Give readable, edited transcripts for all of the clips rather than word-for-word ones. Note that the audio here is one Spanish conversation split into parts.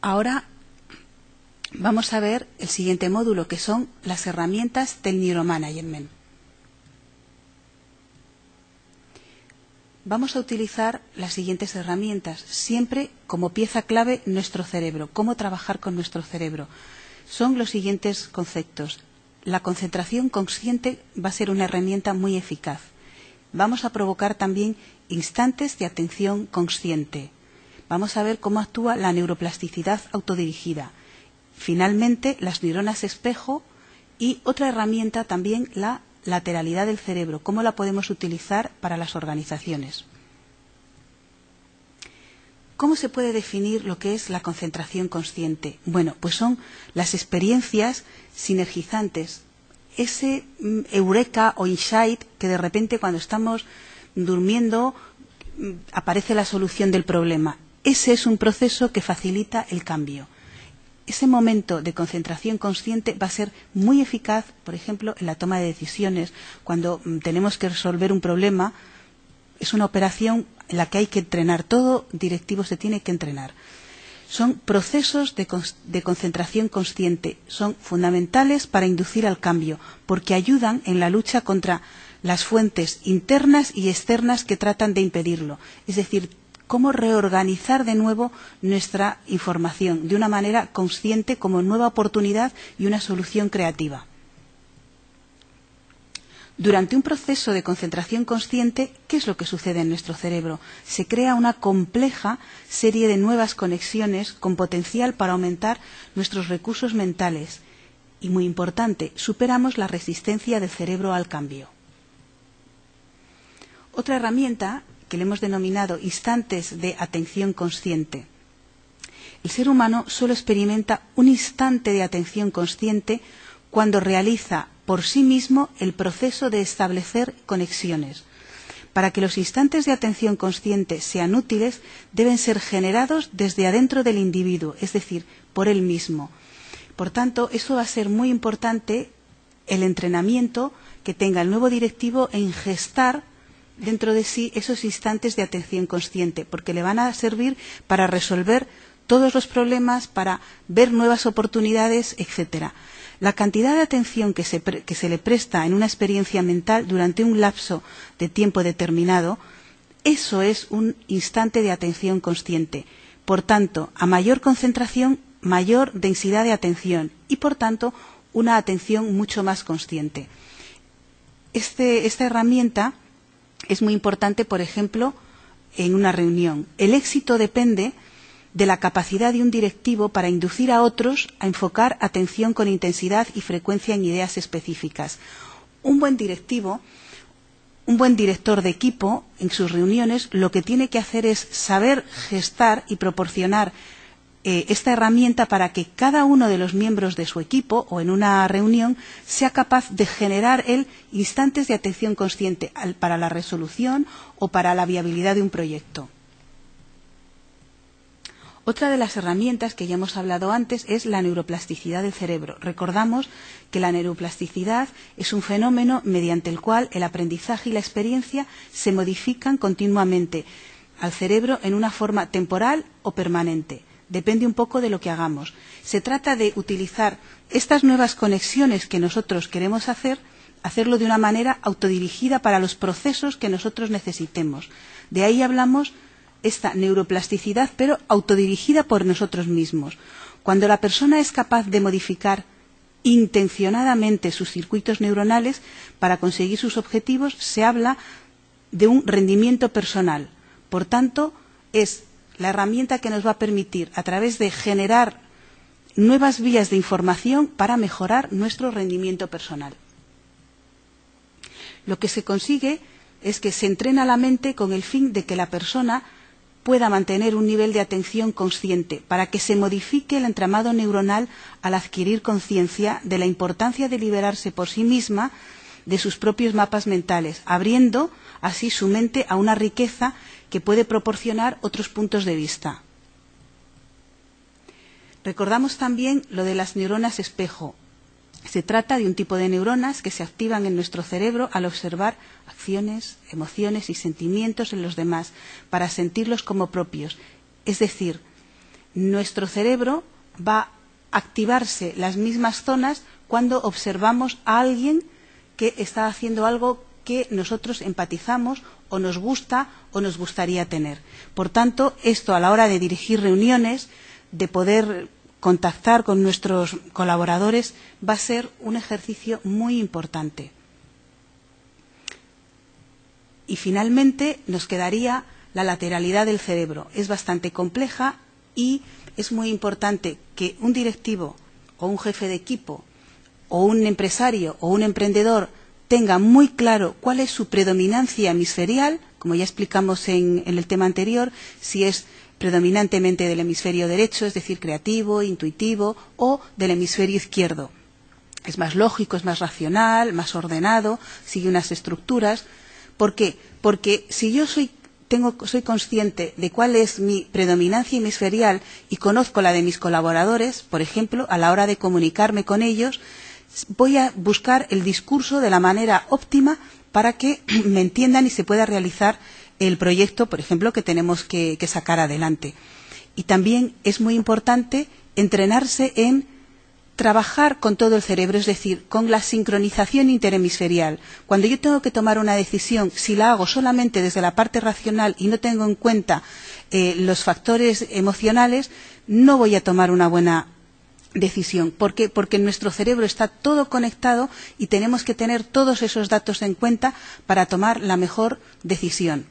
Ahora vamos a ver el siguiente módulo, que son las herramientas del neuromanagement. Vamos a utilizar las siguientes herramientas, siempre como pieza clave nuestro cerebro, cómo trabajar con nuestro cerebro. Son los siguientes conceptos. La concentración consciente va a ser una herramienta muy eficaz. Vamos a provocar también instantes de atención consciente. Vamos a ver cómo actúa la neuroplasticidad autodirigida. Finalmente, las neuronas espejo y otra herramienta también, la lateralidad del cerebro, cómo la podemos utilizar para las organizaciones. ¿Cómo se puede definir lo que es la concentración consciente? Bueno, pues son las experiencias sinergizantes, ese eureka o insight que de repente cuando estamos durmiendo aparece la solución del problema. Ese es un proceso que facilita el cambio. Ese momento de concentración consciente va a ser muy eficaz, por ejemplo, en la toma de decisiones. Cuando tenemos que resolver un problema, es una operación en la que hay que entrenar. Todo directivo se tiene que entrenar. Son procesos de concentración consciente. Son fundamentales para inducir al cambio, porque ayudan en la lucha contra las fuentes internas y externas que tratan de impedirlo. Es decir, cómo reorganizar de nuevo nuestra información de una manera consciente como nueva oportunidad y una solución creativa. Durante un proceso de concentración consciente, ¿qué es lo que sucede en nuestro cerebro? Se crea una compleja serie de nuevas conexiones con potencial para aumentar nuestros recursos mentales. Y muy importante, superamos la resistencia del cerebro al cambio. Otra herramienta que le hemos denominado instantes de atención consciente. El ser humano solo experimenta un instante de atención consciente cuando realiza por sí mismo el proceso de establecer conexiones. Para que los instantes de atención consciente sean útiles, deben ser generados desde adentro del individuo, es decir, por él mismo. Por tanto, eso va a ser muy importante, el entrenamiento que tenga el nuevo directivo en gestar dentro de sí esos instantes de atención consciente, porque le van a servir para resolver todos los problemas, para ver nuevas oportunidades, etcétera. La cantidad de atención que se le presta en una experiencia mental durante un lapso de tiempo determinado, eso es un instante de atención consciente. Por tanto, a mayor concentración, mayor densidad de atención y, por tanto, una atención mucho más consciente. Esta herramienta es muy importante, por ejemplo, en una reunión. El éxito depende de la capacidad de un directivo para inducir a otros a enfocar atención con intensidad y frecuencia en ideas específicas. Un buen directivo, un buen director de equipo, en sus reuniones, lo que tiene que hacer es saber gestar y proporcionar esta herramienta para que cada uno de los miembros de su equipo o en una reunión sea capaz de generar él instantes de atención consciente para la resolución o para la viabilidad de un proyecto. Otra de las herramientas que ya hemos hablado antes es la neuroplasticidad del cerebro. Recordamos que la neuroplasticidad es un fenómeno mediante el cual el aprendizaje y la experiencia se modifican continuamente al cerebro en una forma temporal o permanente. Depende un poco de lo que hagamos. Se trata de utilizar estas nuevas conexiones que nosotros queremos hacerlo de una manera autodirigida para los procesos que nosotros necesitemos. De ahí hablamos esta neuroplasticidad, pero autodirigida por nosotros mismos. Cuando la persona es capaz de modificar intencionadamente sus circuitos neuronales para conseguir sus objetivos, se habla de un rendimiento personal. Por tanto, es la herramienta que nos va a permitir, a través de generar nuevas vías de información, para mejorar nuestro rendimiento personal. Lo que se consigue es que se entrena la mente con el fin de que la persona pueda mantener un nivel de atención consciente, para que se modifique el entramado neuronal al adquirir conciencia de la importancia de liberarse por sí misma de sus propios mapas mentales, abriendo así su mente a una riqueza que puede proporcionar otros puntos de vista. Recordamos también lo de las neuronas espejo. Se trata de un tipo de neuronas que se activan en nuestro cerebro al observar acciones, emociones y sentimientos en los demás para sentirlos como propios. Es decir, nuestro cerebro va a activarse las mismas zonas cuando observamos a alguien que está haciendo algo que nosotros empatizamos o nos gusta o nos gustaría tener. Por tanto, esto a la hora de dirigir reuniones, de poder contactar con nuestros colaboradores, va a ser un ejercicio muy importante. Y finalmente nos quedaría la lateralidad del cerebro. Es bastante compleja y es muy importante que un directivo o un jefe de equipo o un empresario o un emprendedor tenga muy claro cuál es su predominancia hemisferial, como ya explicamos en el tema anterior, si es predominantemente del hemisferio derecho, es decir, creativo, intuitivo, o del hemisferio izquierdo. Es más lógico, es más racional, más ordenado, sigue unas estructuras. ¿Por qué? Porque si yo soy consciente de cuál es mi predominancia hemisferial y conozco la de mis colaboradores, por ejemplo, a la hora de comunicarme con ellos, voy a buscar el discurso de la manera óptima para que me entiendan y se pueda realizar el proyecto, por ejemplo, que tenemos que sacar adelante. Y también es muy importante entrenarse en trabajar con todo el cerebro, es decir, con la sincronización interhemisferial. Cuando yo tengo que tomar una decisión, si la hago solamente desde la parte racional y no tengo en cuenta los factores emocionales, no voy a tomar una buena decisión. ¿Por qué? Porque en nuestro cerebro está todo conectado y tenemos que tener todos esos datos en cuenta para tomar la mejor decisión.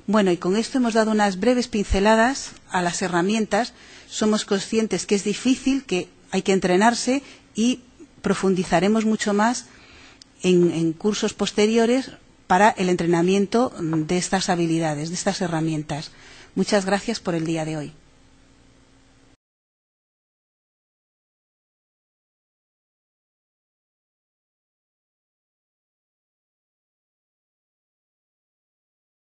Bueno, y con esto hemos dado unas breves pinceladas a las herramientas. Somos conscientes que es difícil, que hay que entrenarse y profundizaremos mucho más en cursos posteriores para el entrenamiento de estas habilidades, de estas herramientas. Muchas gracias por el día de hoy.